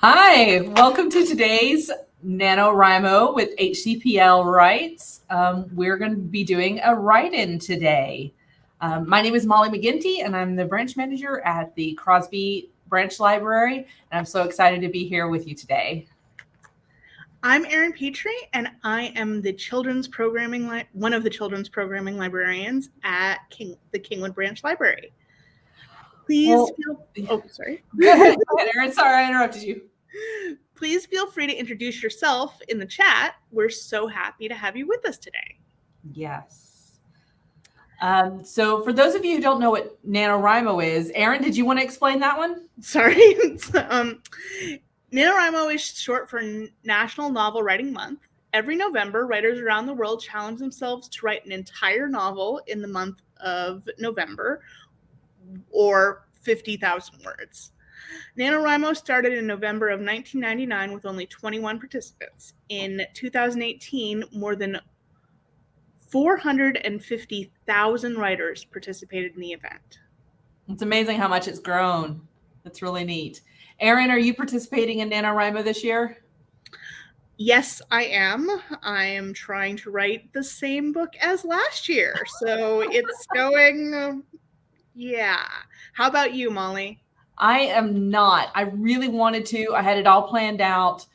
Hi, welcome to today's NaNoWriMo with Hcpl Writes. We're going to be doing a write-in today. My name is Molly McGinty, and I'm the branch manager at the Crosby Branch Library, and I'm so excited to be here with you today. I'm Erin Petrie, and I am the one of the children's programming librarians at the Kingwood Branch Library. Sorry. Go ahead, Erin. Sorry, I interrupted you. Please feel free to introduce yourself in the chat. We're so happy to have you with us today. Yes. So for those of you who don't know what NaNoWriMo is, Erin, did you want to explain that one? Sorry. NaNoWriMo is short for National Novel Writing Month. Every November, writers around the world challenge themselves to write an entire novel in the month of November, or 50,000 words. NaNoWriMo started in November of 1999 with only 21 participants. In 2018, more than 450,000 writers participated in the event. It's amazing how much it's grown. That's really neat. Erin, are you participating in NaNoWriMo this year? Yes, I am. I am trying to write the same book as last year. So it's going, yeah. How about you, Molly? I am not. I really wanted to. I had it all planned out,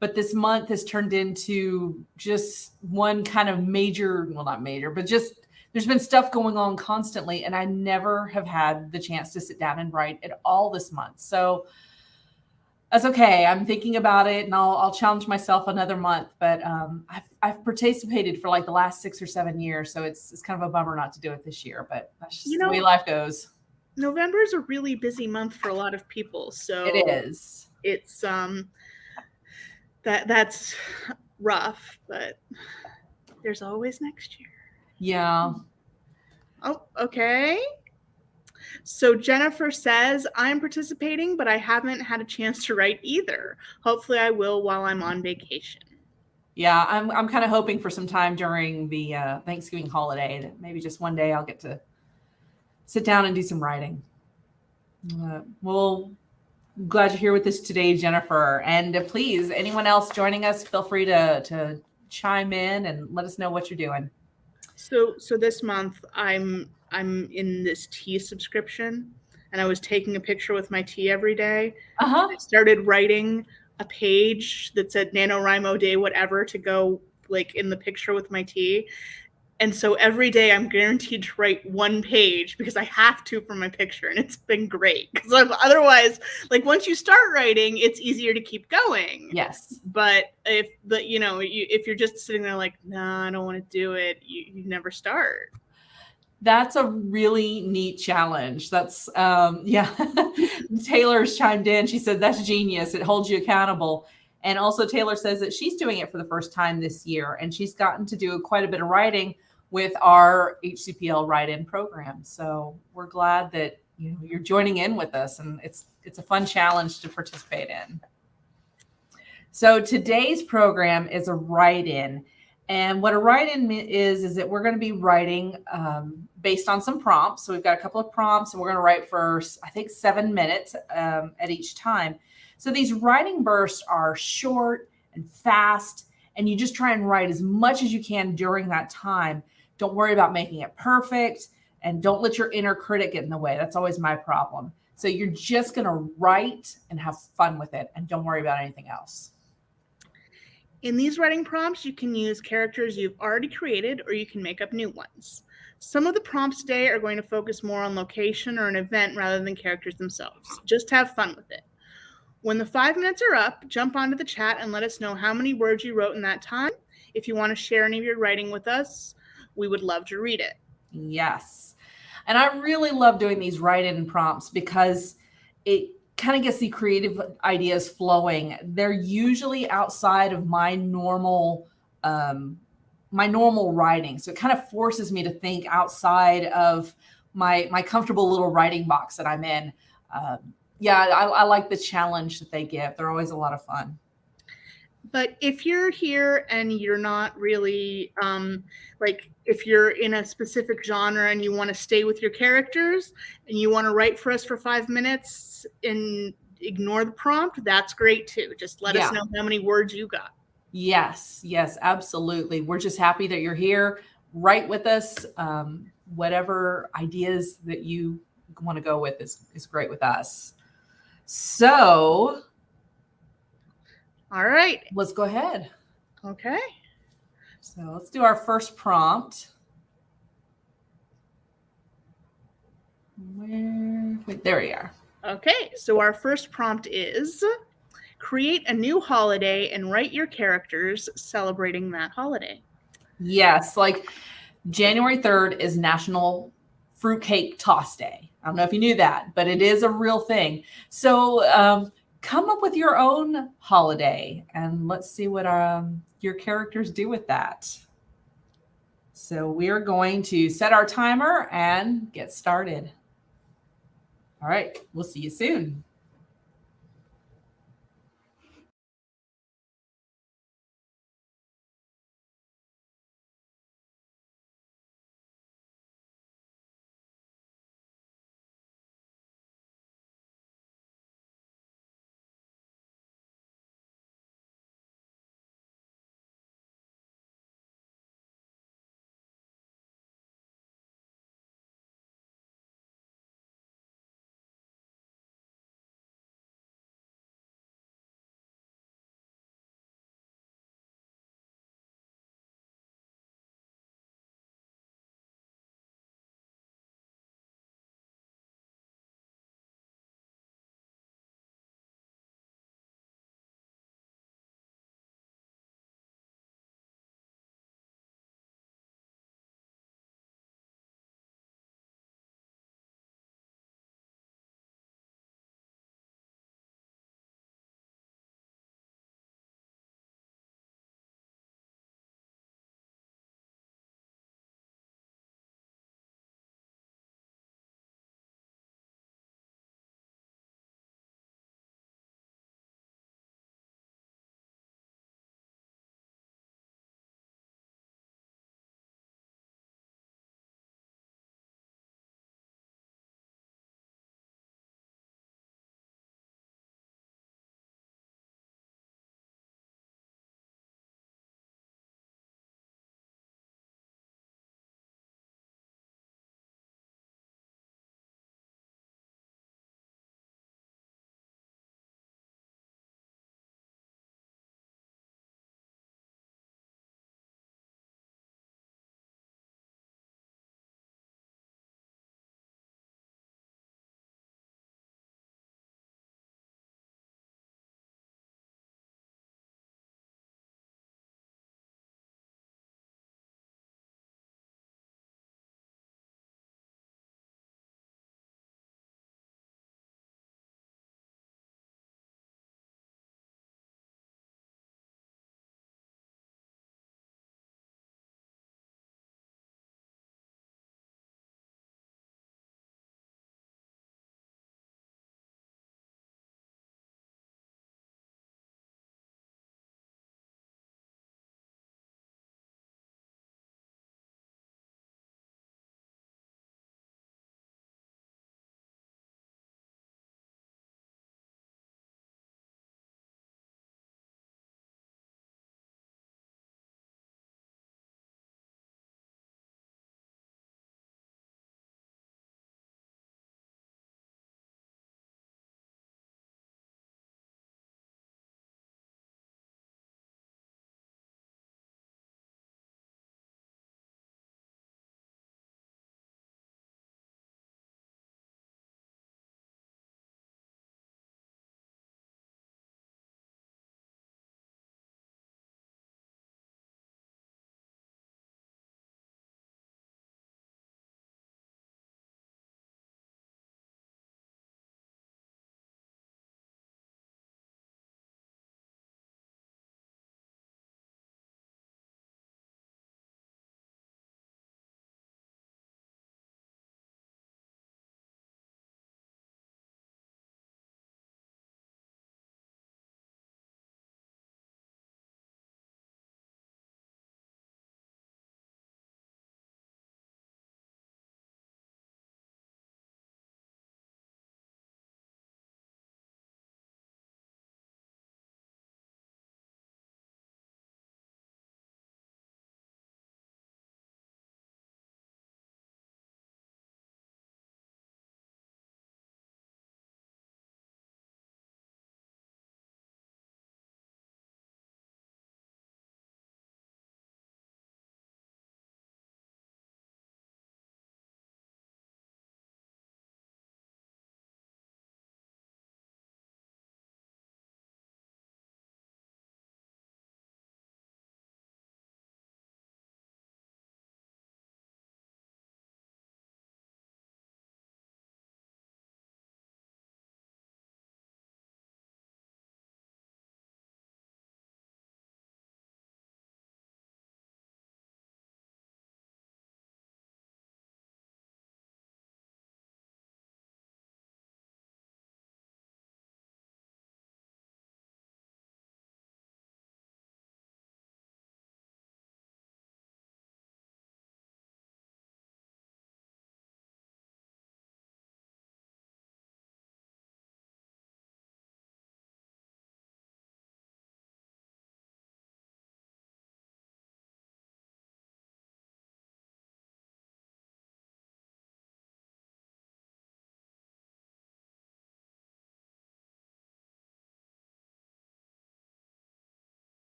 but this month has turned into just one kind of major, well, not major, but just there's been stuff going on constantly, and I never have had the chance to sit down and write at all this month. So that's okay. I'm thinking about it, and I'll challenge myself another month. But I've participated for like the last 6 or 7 years, so it's kind of a bummer not to do it this year. But that's just the way life goes. November is a really busy month for a lot of people, so it is. It's that's rough, but there's always next year. Yeah. Oh, okay. So Jennifer says, I'm participating, but I haven't had a chance to write either. Hopefully I will while I'm on vacation. Yeah, I'm kind of hoping for some time during the Thanksgiving holiday that maybe just one day I'll get to sit down and do some writing. Well, I'm glad you're here with us today, Jennifer. And please, anyone else joining us, feel free to chime in and let us know what you're doing. So this month I'm in this tea subscription, and I was taking a picture with my tea every day. I started writing a page that said NaNoWriMo Day whatever to go like in the picture with my tea. And so every day I'm guaranteed to write one page because I have to for my picture. And it's been great because otherwise, like once you start writing, it's easier to keep going. Yes. But if you're just sitting there like, nah, I don't want to do it, you never start. That's a really neat challenge. That's, yeah. Taylor's chimed in. She said, that's genius. It holds you accountable. And also Taylor says that she's doing it for the first time this year, and she's gotten to do quite a bit of writing with our Hcpl Write-In program. So we're glad that you're joining in with us, and it's a fun challenge to participate in. So today's program is a write-in. And what a write-in is that we're going to be writing based on some prompts. So we've got a couple of prompts, and we're going to write for, I think, 7 minutes at each time. So these writing bursts are short and fast, and you just try and write as much as you can during that time. Don't worry about making it perfect, and don't let your inner critic get in the way. That's always my problem. So you're just going to write and have fun with it, and don't worry about anything else. In these writing prompts, you can use characters you've already created, or you can make up new ones. Some of the prompts today are going to focus more on location or an event rather than characters themselves. Just have fun with it. When the 5 minutes are up, jump onto the chat and let us know how many words you wrote in that time. If you want to share any of your writing with us, we would love to read it. Yes. And I really love doing these write-in prompts because it kind of gets the creative ideas flowing. They're usually outside of my normal writing. So it kind of forces me to think outside of my comfortable little writing box that I'm in. Yeah, I like the challenge that they give. They're always a lot of fun. But if you're here and you're not really, like if you're in a specific genre and you want to stay with your characters and you want to write for us for 5 minutes and ignore the prompt, that's great too. Just let us know how many words you got. Yes, absolutely. We're just happy that you're here. Write with us. Whatever ideas that you want to go with is great with us. So, all right, let's go ahead. Okay. So let's do our first prompt. Wait, there we are. Okay, so our first prompt is create a new holiday and write your characters celebrating that holiday. Yes, like January 3rd is National Fruitcake Toss Day. I don't know if you knew that, but it is a real thing. So come up with your own holiday and let's see what your characters do with that. So we are going to set our timer and get started. All right, we'll see you soon.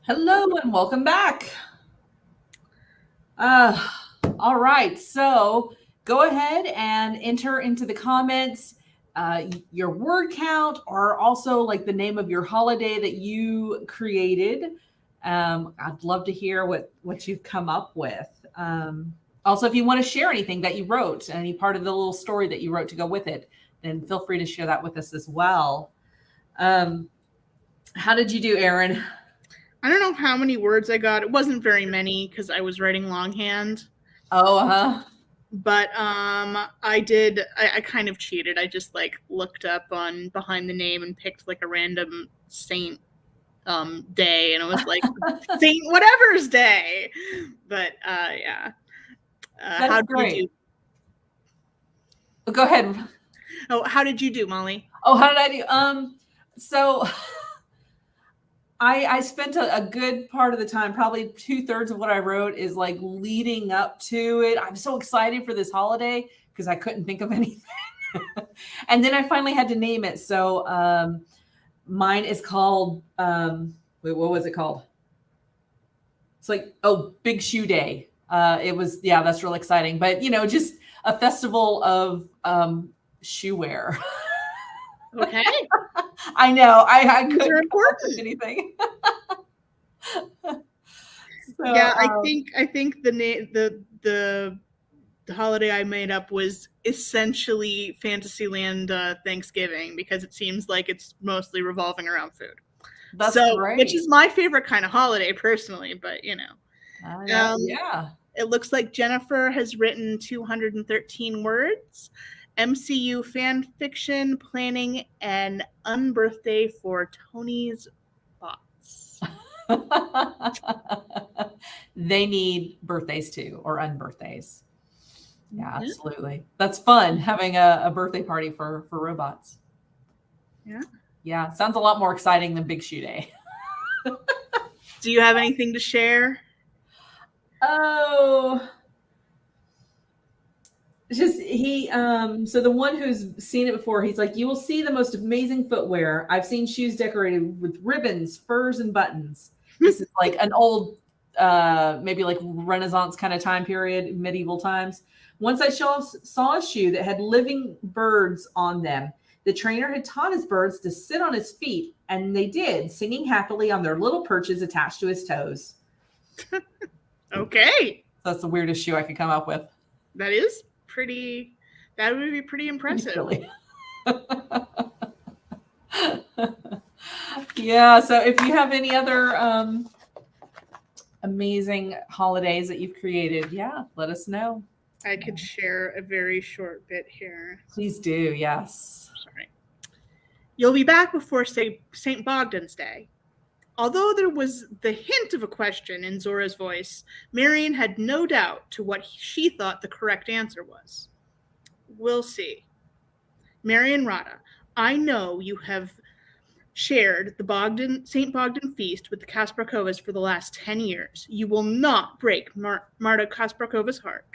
Hello and welcome back. All right, so go ahead and enter into the comments your word count, or also like the name of your holiday that you created. I'd love to hear what you've come up with. Also, if you want to share anything that you wrote, any part of the little story that you wrote to go with it, then feel free to share that with us as well. How did you do, Erin? I don't know how many words I got. It wasn't very many because I was writing longhand. Oh, But I kind of cheated. I just like looked up on behind the name and picked like a random saint day, and it was like Saint whatever's day. But yeah. That's great. You do? Go ahead. Oh, how did you do, Molly? Oh, how did I do? So I spent a good part of the time, probably 2/3 of what I wrote is like leading up to it. I'm so excited for this holiday because I couldn't think of anything. And then I finally had to name it. So mine is called, wait, what was it called? It's like, oh, Big Shoe Day. It was, yeah, that's real exciting. But, just a festival of shoe wear. Okay. I know. I couldn't come up with anything. So, yeah, I think the holiday I made up was essentially Fantasyland Thanksgiving, because it seems like it's mostly revolving around food. That's great. Which is my favorite kind of holiday personally, but yeah. It looks like Jennifer has written 213 words. MCU fan fiction, planning an unbirthday for Tony's bots. They need birthdays too, or unbirthdays. Yeah, absolutely. That's fun, having a birthday party for robots. Yeah. Yeah, sounds a lot more exciting than Big Shoe Day. Do you have anything to share? Oh, just so the one who's seen it before, he's like, you will see the most amazing footwear. I've seen shoes decorated with ribbons, furs, and buttons. This is like an old, maybe like Renaissance kind of time period, medieval times. Once I saw a shoe that had living birds on them. The trainer had taught his birds to sit on his feet, and they did, singing happily on their little perches attached to his toes. Okay. That's the weirdest shoe I could come up with. That is pretty, that would be pretty impressive. Really. Yeah, so if you have any other amazing holidays that you've created, yeah, let us know. I could share a very short bit here. Please do, yes. Sorry. You'll be back before St. Bogdan's Day. Although there was the hint of a question in Zora's voice, Marion had no doubt to what she thought the correct answer was. We'll see. Marion Rada, I know you have shared the St. Bogdan feast with the Kasparkovas for the last 10 years. You will not break Marta Kasparkova's heart.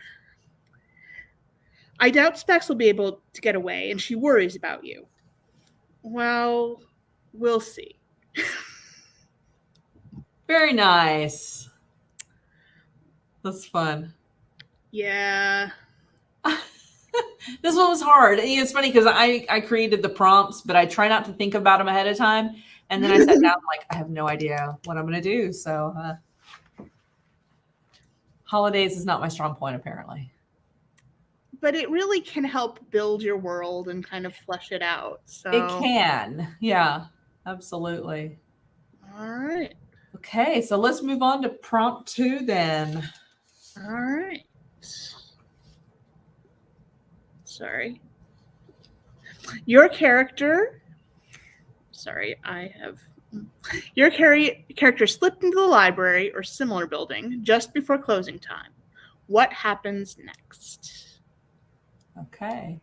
I doubt Specs will be able to get away, and she worries about you. Well, we'll see. Very nice. That's fun. Yeah. This one was hard. It's funny because I created the prompts, but I try not to think about them ahead of time. And then I sat down like, I have no idea what I'm going to do. So holidays is not my strong point, apparently. But it really can help build your world and kind of flesh it out. So it can. Yeah, absolutely. All right. Okay, so let's move on to prompt 2 then. All right. Sorry. Your character slipped into the library or similar building just before closing time. What happens next? Okay.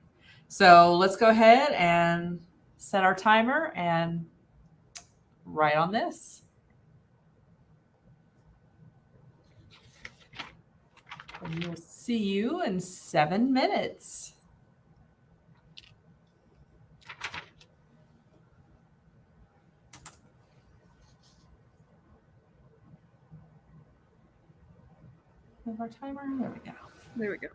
So let's go ahead and set our timer and write on this. And we'll see you in 7 minutes. Have our timer. There we go. There we go.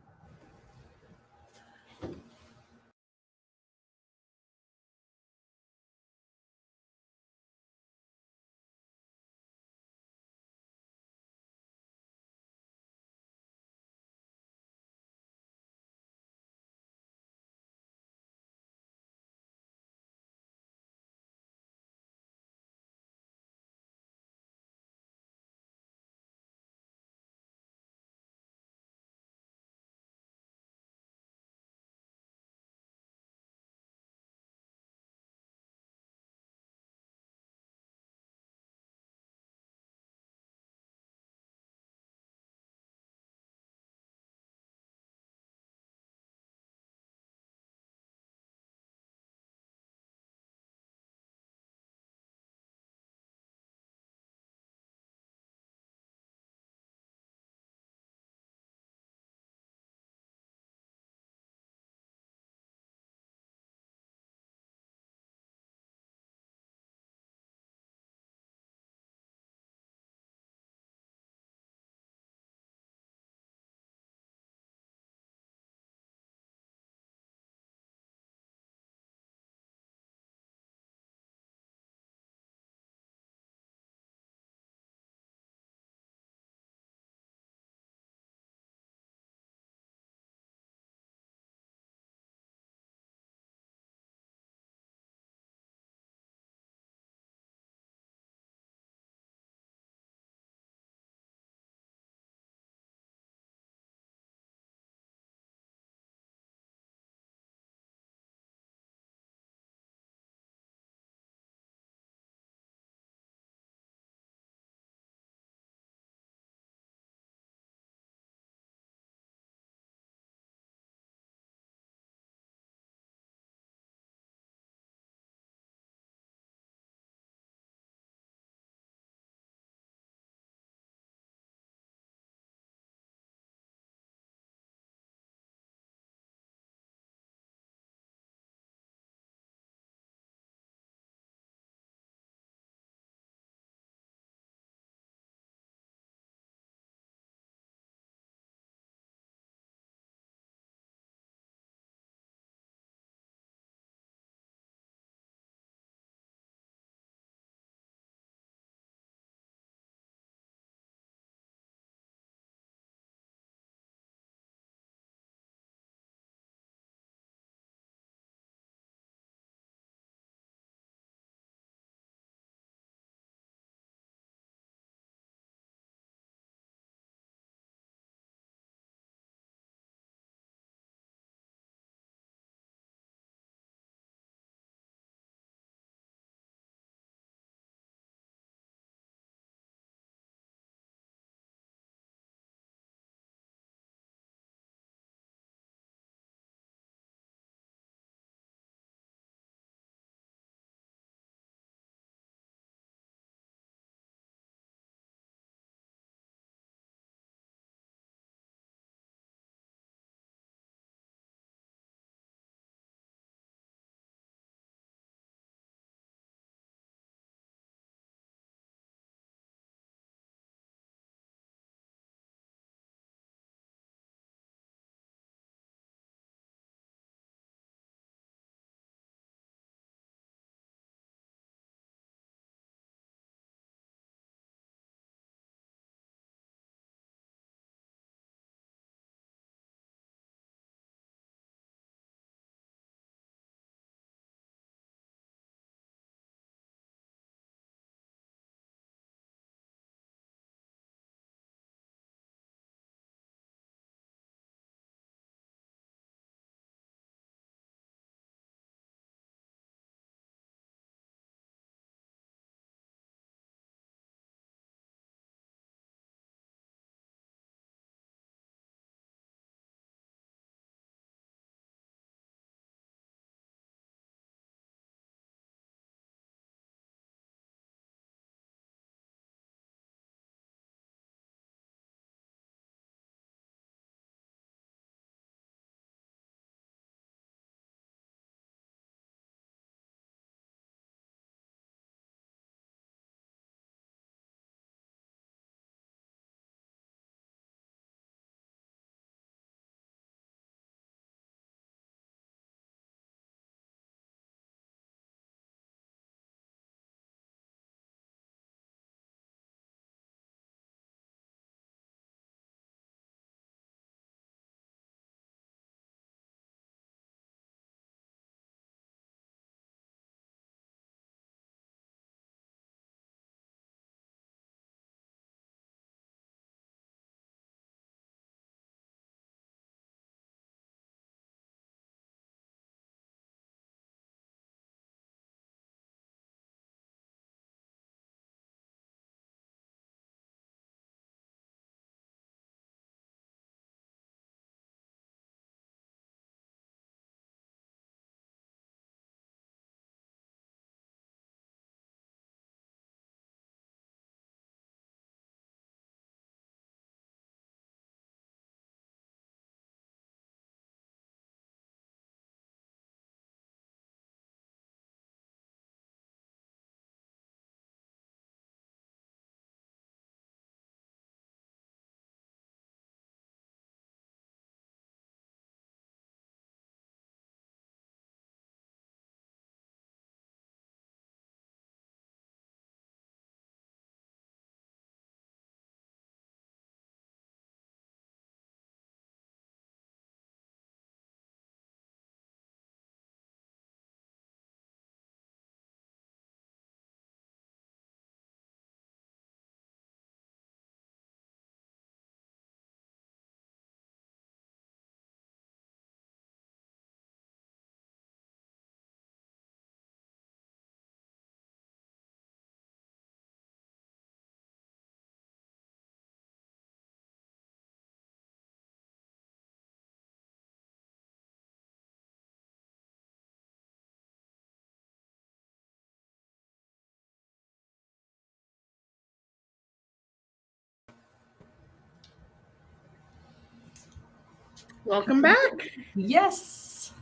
Welcome back. Yes.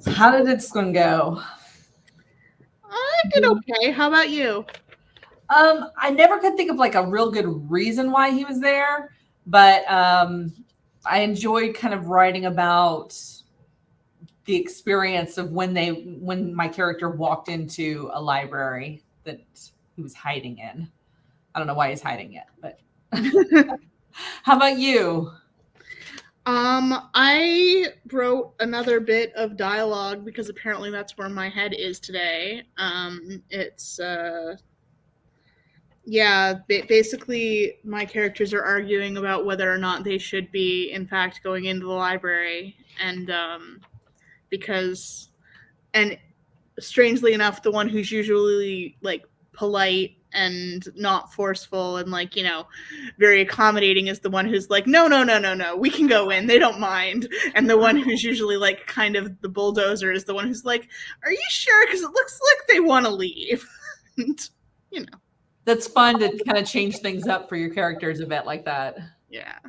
How did this one go? I did okay. How about you? I never could think of like a real good reason why he was there, but I enjoyed kind of writing about the experience of when my character walked into a library that he was hiding in. I don't know why he's hiding it, but how about you? I wrote another bit of dialogue because apparently that's where my head is today. It's basically my characters are arguing about whether or not they should be in fact going into the library, and because and strangely enough, the one who's usually like polite and not forceful and like, very accommodating is the one who's like, no, we can go in, they don't mind. And the one who's usually like kind of the bulldozer is the one who's like, are you sure, because it looks like they want to leave. And, that's fun to kind of change things up for your characters a bit like that. Yeah.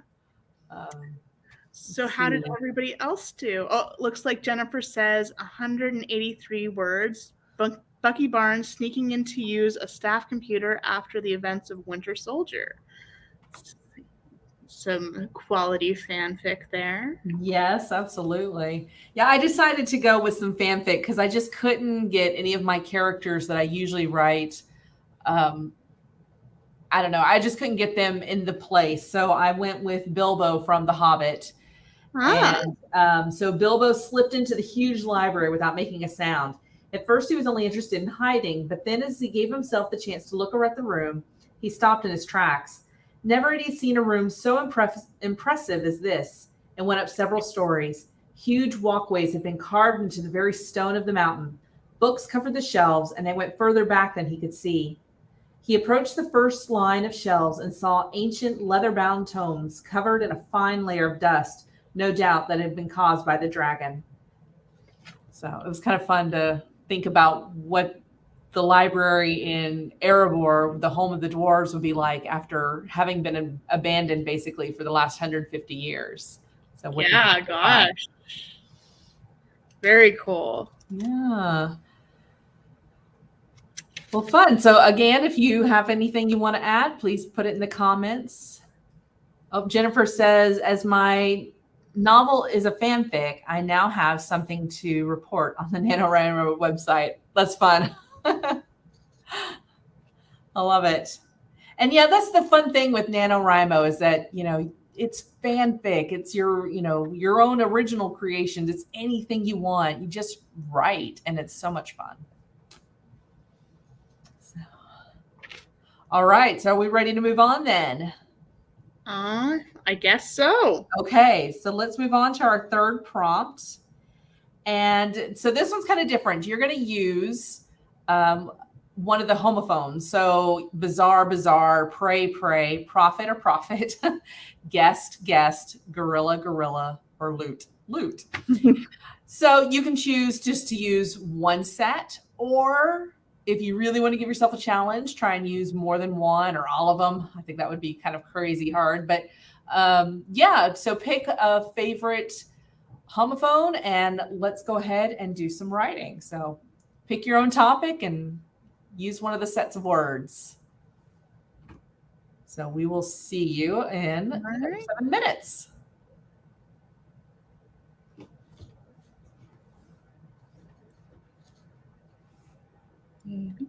So how did everybody else do? Oh, looks like Jennifer says 183 words. Bucky Barnes sneaking in to use a staff computer after the events of Winter Soldier. Some quality fanfic there. Yes, absolutely. Yeah, I decided to go with some fanfic because I just couldn't get any of my characters that I usually write. I don't know. I just couldn't get them in the place. So I went with Bilbo from The Hobbit. And so Bilbo slipped into the huge library without making a sound. At first, he was only interested in hiding, but then as he gave himself the chance to look around the room, he stopped in his tracks. Never had he seen a room so impressive as this, and went up several stories. Huge walkways had been carved into the very stone of the mountain. Books covered the shelves, and they went further back than he could see. He approached the first line of shelves and saw ancient leather-bound tomes covered in a fine layer of dust, no doubt that had been caused by the dragon. So it was kind of fun to think about what the library in Erebor, the home of the dwarves, would be like after having been abandoned basically for the last 150 years. So yeah, gosh. Very cool. Yeah. Well, fun. So again, if you have anything you want to add, please put it in the comments. Oh, Jennifer says, as my novel is a fanfic, I now have something to report on the NaNoWriMo website. That's fun. I love it. And yeah, that's the fun thing with NaNoWriMo is that, it's fanfic. It's your own original creations. It's anything you want. You just write, and it's so much fun. So, all right. So are we ready to move on then? I guess so. Okay, so let's move on to our third prompt. And so this one's kind of different. You're going to use one of the homophones. So bizarre, bizarre, pray, pray, prophet or prophet, guest, guest, gorilla, gorilla, or loot, loot. So you can choose just to use one set, or if you really want to give yourself a challenge, try and use more than one or all of them. I think that would be kind of crazy hard, but so pick a favorite homophone and let's go ahead and do some writing. So pick your own topic and use one of the sets of words. So we will see you in 7 minutes. Mm-hmm.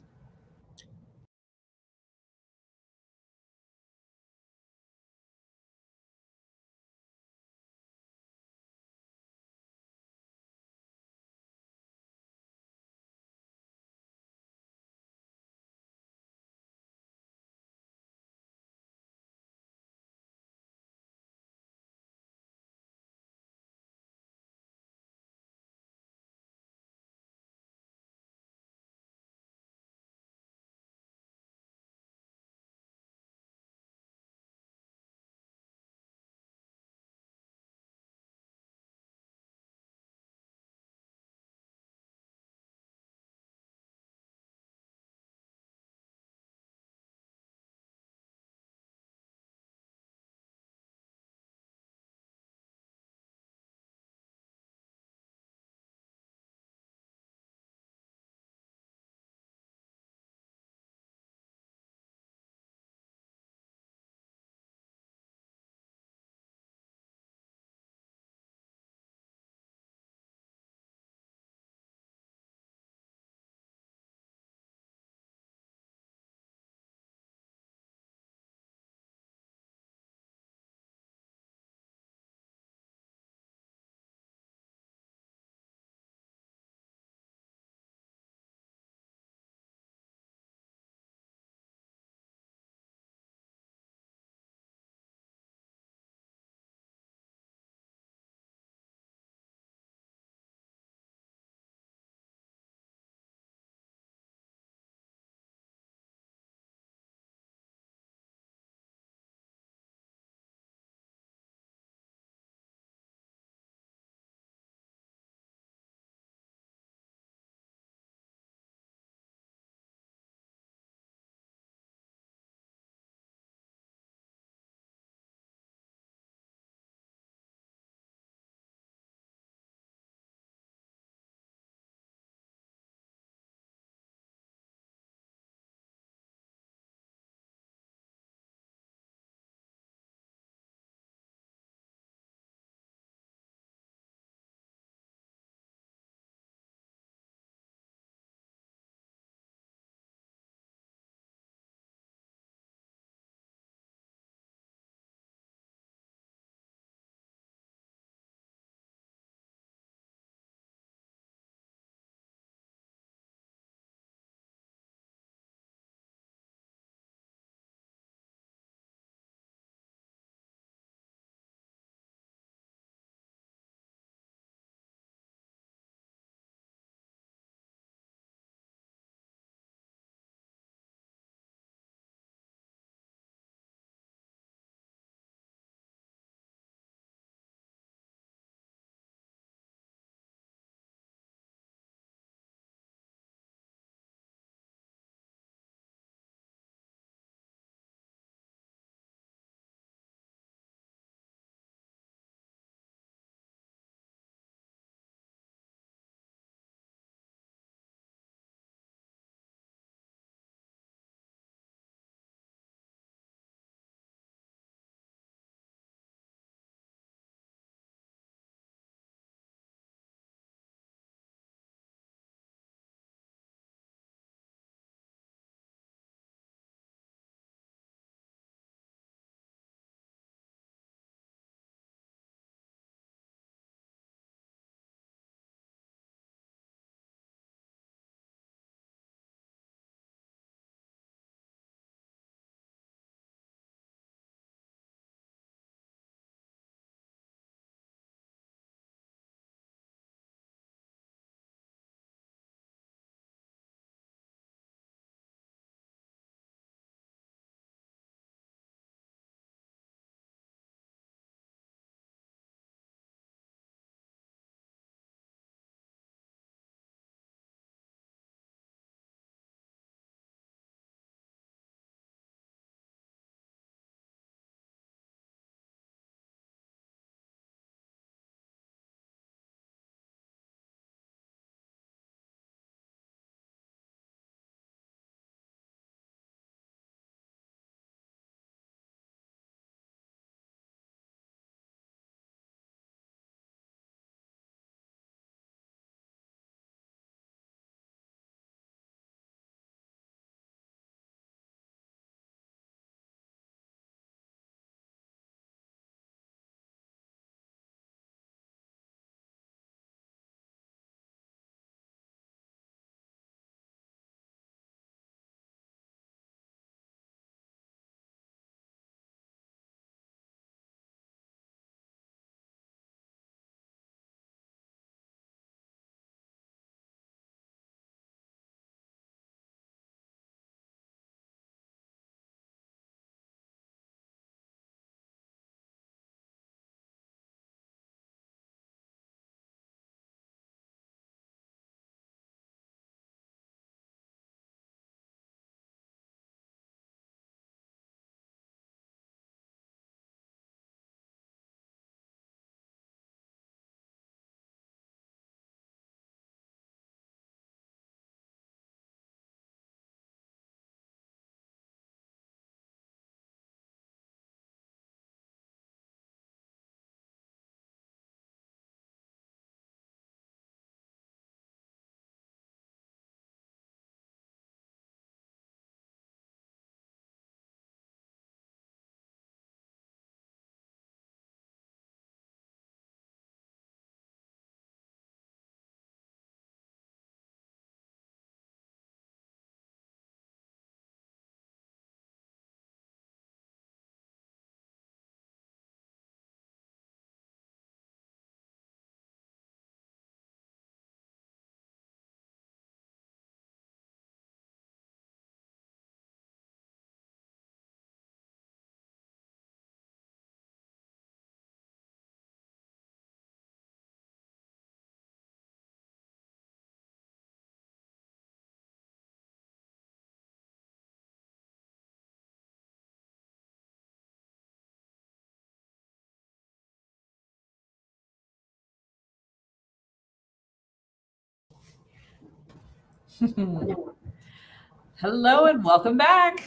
Hello and welcome back.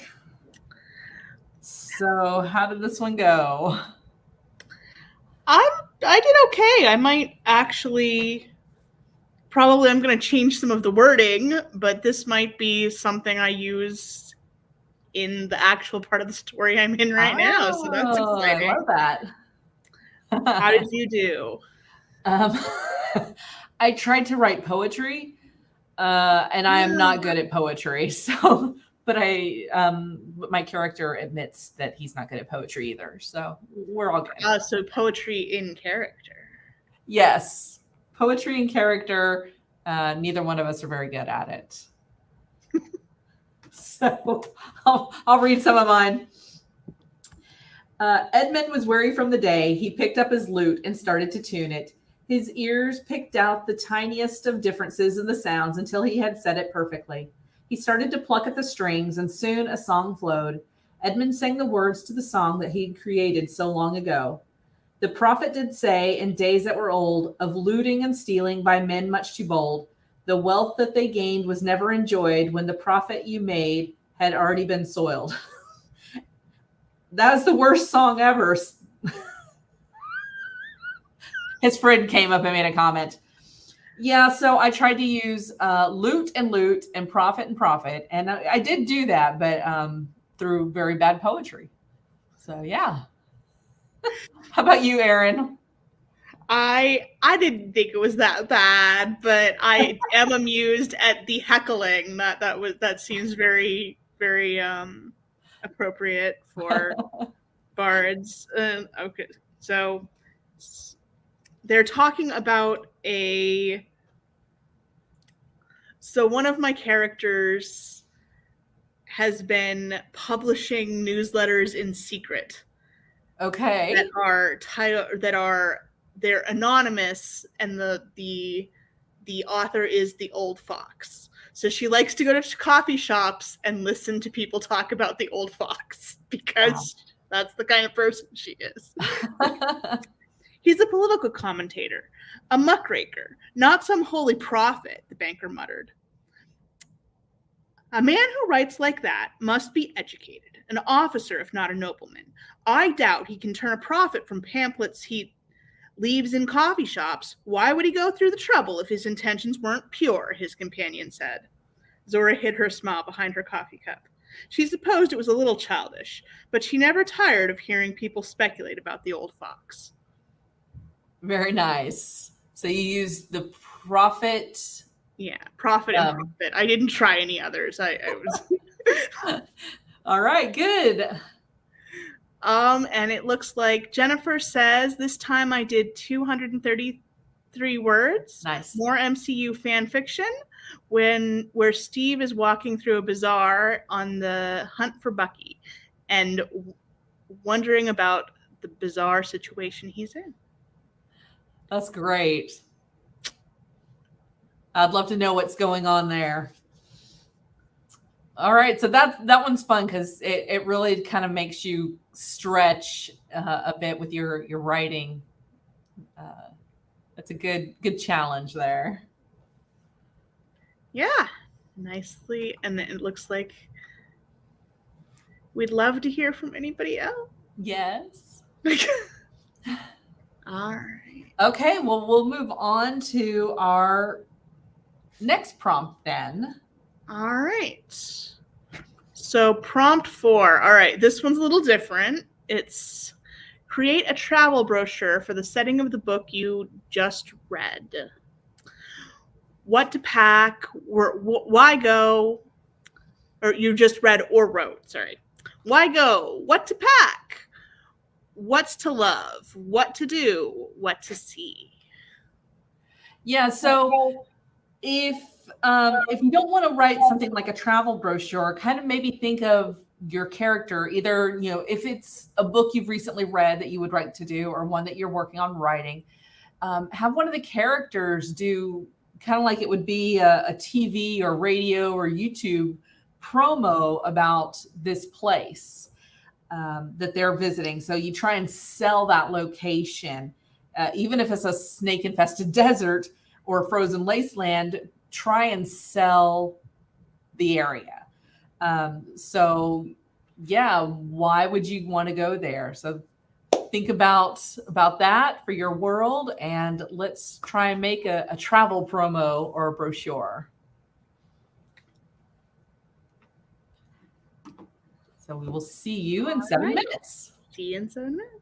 So how did this one go? I did okay. I might actually, probably I'm going to change some of the wording, but this might be something I use in the actual part of the story I'm in right now. So that's exciting. I love that. How did you do? I tried to write poetry, and I am not good at poetry. So, but my character admits that he's not good at poetry either. So we're all good. So poetry in character. Yes, poetry in character. Neither one of us are very good at it. So I'll read some of mine. Edmund was weary from the day. He picked up his lute and started to tune it. His ears picked out the tiniest of differences in the sounds until he had set it perfectly. He started to pluck at the strings, and soon a song flowed. Edmund sang the words to the song that he had created so long ago. The prophet did say, in days that were old, of looting and stealing by men much too bold, the wealth that they gained was never enjoyed when the profit you made had already been soiled. That was the worst song ever. His friend came up and made a comment. Yeah, so I tried to use loot and profit. And I did do that, but through very bad poetry. So, yeah. How about you, Erin? I didn't think it was that bad, but I am amused at the heckling. That seems very, very appropriate for bards. Okay, so they're talking about so one of my characters has been publishing newsletters in secret. Okay. They're anonymous, and the author is the old fox. So she likes to go to coffee shops and listen to people talk about the old fox because that's the kind of person she is. He's a political commentator, a muckraker, not some holy prophet, the banker muttered. A man who writes like that must be educated, an officer if not a nobleman. I doubt he can turn a profit from pamphlets he leaves in coffee shops. Why would he go through the trouble if his intentions weren't pure, his companion said. Zora hid her smile behind her coffee cup. She supposed it was a little childish, but she never tired of hearing people speculate about the old fox. Very nice. So you used the profit. Yeah, profit and profit. I didn't try any others. I was. All right, good. And it looks like Jennifer says this time I did 233 words. Nice. More MCU fan fiction where Steve is walking through a bazaar on the hunt for Bucky and wondering about the bizarre situation he's in. That's great. I'd love to know what's going on there. All right, so that one's fun because it really kind of makes you stretch a bit with your writing. That's a good challenge there. Yeah, nicely. And then it looks like we'd love to hear from anybody else. Yes. All right. Okay, well, we'll move on to our next prompt then. All right. So prompt 4. All right, this one's a little different. It's create a travel brochure for the setting of the book you just read. What to pack, why go, or you just read or wrote, sorry. Why go, what to pack, what's to love, what to do, what to see. Yeah, so if you don't want to write something like a travel brochure, kind of maybe think of your character, either, if it's a book you've recently read that you would like to do, or one that you're working on writing, have one of the characters do kind of like it would be a TV or radio or YouTube promo about this place that they're visiting. So you try and sell that location, even if it's a snake-infested desert or a frozen wasteland. try and sell the area. So yeah, why would you want to go there? So think about that for your world, and let's try and make a travel promo or a brochure. So we will see you in 7 minutes. See you in 7 minutes.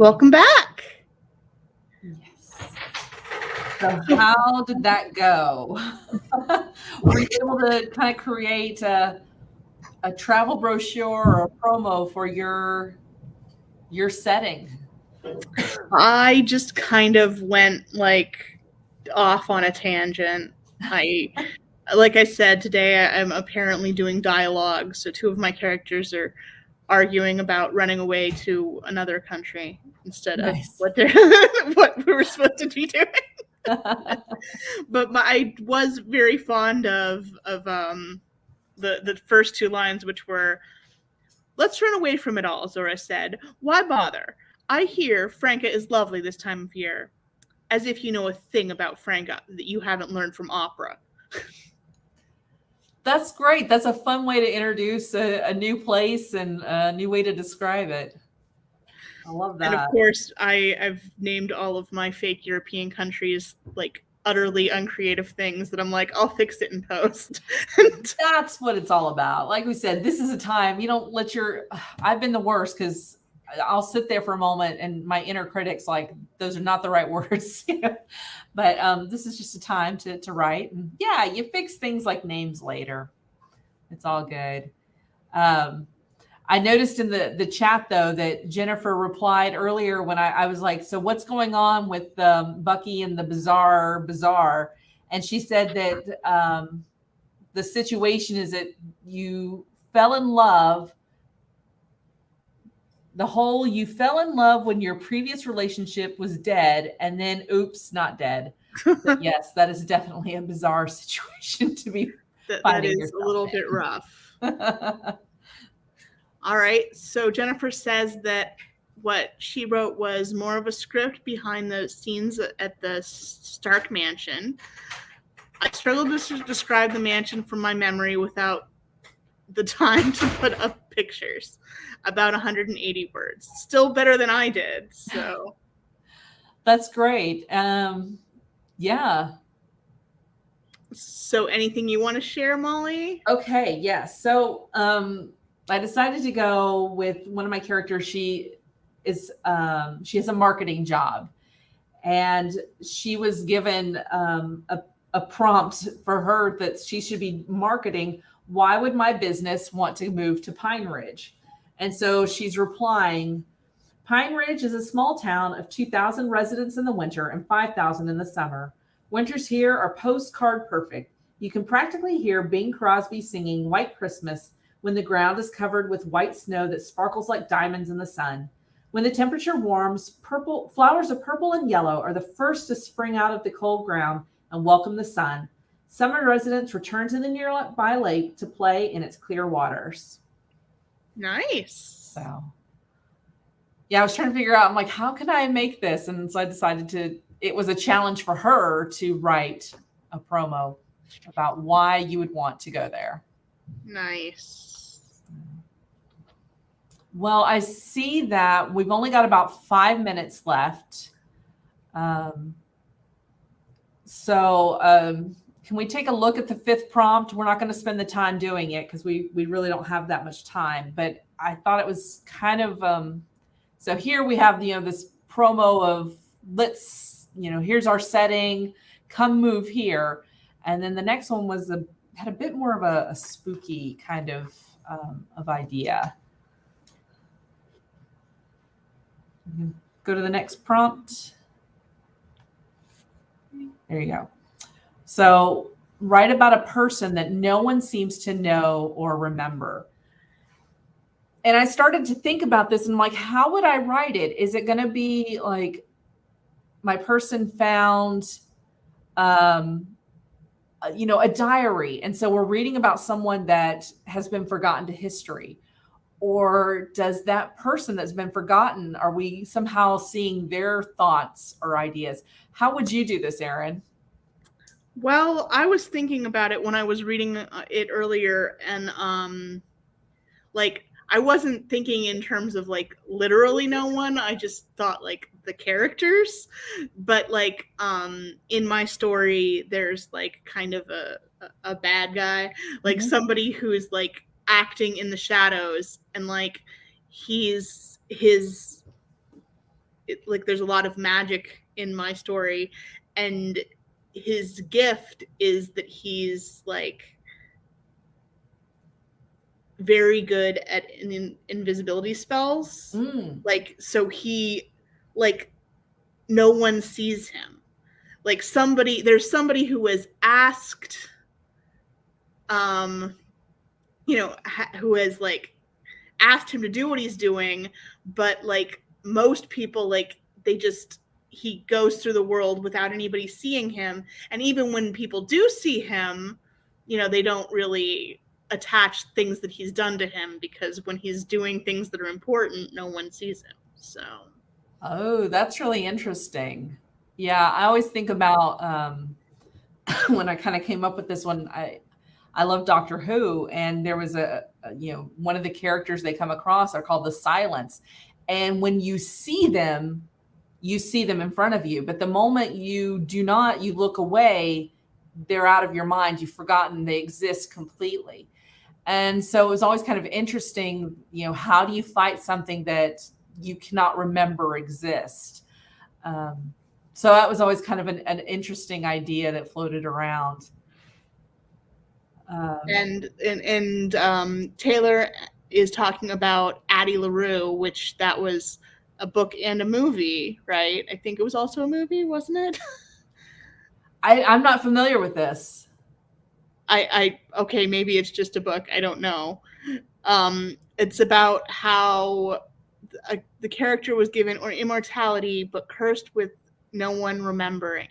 Welcome back. Yes. So how did that go? Were you able to kind of create a travel brochure or a promo for your setting? I just kind of went like off on a tangent. Like I said, today I'm apparently doing dialogue. So 2 of my characters are arguing about running away to another country instead of what we were supposed to be doing. But I was very fond of the first 2 lines, which were, "Let's run away from it all," Zora said. "Why bother? I hear Franca is lovely this time of year. As if you know a thing about Franca that you haven't learned from opera." That's great. That's a fun way to introduce a new place and a new way to describe it. I love that. And of course, I've named all of my fake European countries like utterly uncreative things that I'm like, I'll fix it in post. That's what it's all about. Like we said, this is a time you don't let I've been the worst because I'll sit there for a moment and my inner critic's like, those are not the right words. But this is just a time to write. And yeah, you fix things like names later. It's all good. I noticed in the chat, though, that Jennifer replied earlier when I was like, so what's going on with Bucky and the bazaar? And she said that the situation is that you fell in love. You fell in love when your previous relationship was dead, and then oops, not dead. But yes, that is definitely a bizarre situation to be finding that is a little bit rough. All right, so Jennifer says that what she wrote was more of a script behind the scenes at the Stark mansion. I struggled to describe the mansion from my memory without the time to put up pictures. About 180 words. Still better than I did, so. That's great. Yeah. So anything you want to share, Molly? Okay, yes. So I decided to go with one of my characters. She has a marketing job, and she was given a prompt for her that she should be marketing. Why would my business want to move to Pine Ridge? And so she's replying, Pine Ridge is a small town of 2,000 residents in the winter and 5,000 in the summer. Winters here are postcard perfect. You can practically hear Bing Crosby singing White Christmas when the ground is covered with white snow that sparkles like diamonds in the sun. When the temperature warms, flowers of purple and yellow are the first to spring out of the cold ground and welcome the sun. Summer residents return to the nearby lake to play in its clear waters. Nice. So, yeah, I was trying to figure out, I'm like, how can I make this? And so I decided it was a challenge for her to write a promo about why you would want to go there. Nice. Well, I see that we've only got about 5 minutes left. So can we take a look at the 5th prompt? We're not going to spend the time doing it because we really don't have that much time. But I thought it was kind of so here we have this promo of here's our setting, come move here, and then the next one had a bit more of a spooky kind of idea. Go to the next prompt. There you go. So write about a person that no one seems to know or remember. And I started to think about this and like, how would I write it? Is it going to be like my person found, a diary. And so we're reading about someone that has been forgotten to history. Or does that person that's been forgotten, are we somehow seeing their thoughts or ideas? How would you do this, Erin? Well, I was thinking about it when I was reading it earlier, and I wasn't thinking in terms of like literally no one. I just thought like the characters. But in my story, there's like kind of a bad guy, like somebody who's like acting in the shadows, and like his like there's a lot of magic in my story, and his gift is that he's like very good at invisibility spells. Like, so he, like, no one sees him. Like there's somebody who has asked, you know, who has like asked him to do what he's doing, but like most people, like he goes through the world without anybody seeing him. And even when people do see him, you know, they don't really attach things that he's done to him, because when he's doing things that are important, no one sees him. So. Oh, that's really interesting. Yeah, I always think about when I kind of came up with this one, I love Doctor Who, and there was you know, one of the characters they come across are called the Silence. And when you see them in front of you. But the moment you do not, you look away, they're out of your mind. You've forgotten they exist completely. And so it was always kind of interesting, you know, how do you fight something that you cannot remember exist? So that was always kind of an interesting idea that floated around. And Taylor is talking about Addie LaRue, which that was a book and a movie, right? I think it was also a movie, wasn't it? I'm not familiar with this. Okay, maybe it's just a book. I don't know. It's about how the character was given immortality, but cursed with no one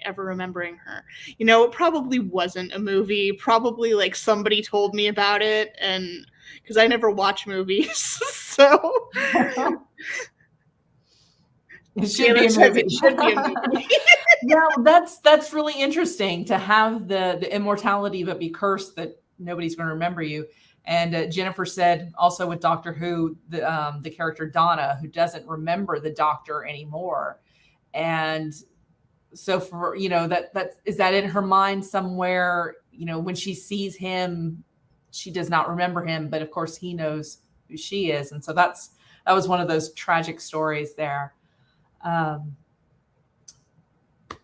ever remembering her. You know, it probably wasn't a movie. Probably like somebody told me about it, and because I never watch movies, so it should be a movie. It should be a movie. Yeah, that's really interesting to have the immortality but be cursed that nobody's going to remember you. And Jennifer said also with Doctor Who, the character Donna, who doesn't remember the Doctor anymore. And so for, you know, is that in her mind somewhere, you know, when she sees him, she does not remember him, but of course he knows who she is. And so that was one of those tragic stories there.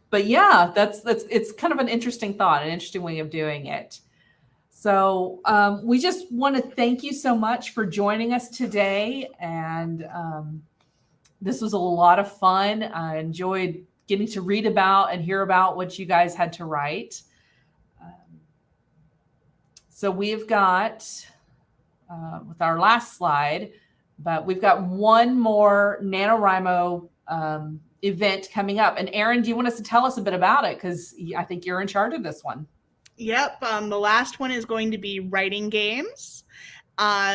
But yeah, it's kind of an interesting thought, an interesting way of doing it. So we just want to thank you so much for joining us today. And this was a lot of fun. I enjoyed getting to read about and hear about what you guys had to write. So we've got, with our last slide, but we've got one more NaNoWriMo event coming up. And Erin, do you want us to tell us a bit about it? Because I think you're in charge of this one. Yep. The last one is going to be writing games.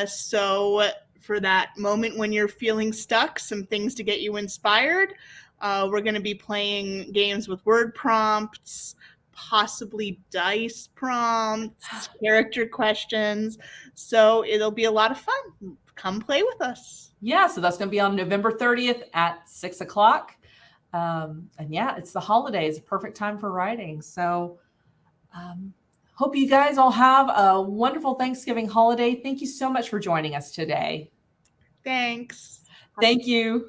So for that moment when you're feeling stuck, some things to get you inspired, we're going to be playing games with word prompts, possibly dice prompts, character questions. So it'll be a lot of fun. Come play with us. Yeah, so that's going to be on November 30th at 6 o'clock. And yeah, it's the holidays, a perfect time for writing. So hope you guys all have a wonderful Thanksgiving holiday. Thank you so much for joining us today. Thanks. Thank you.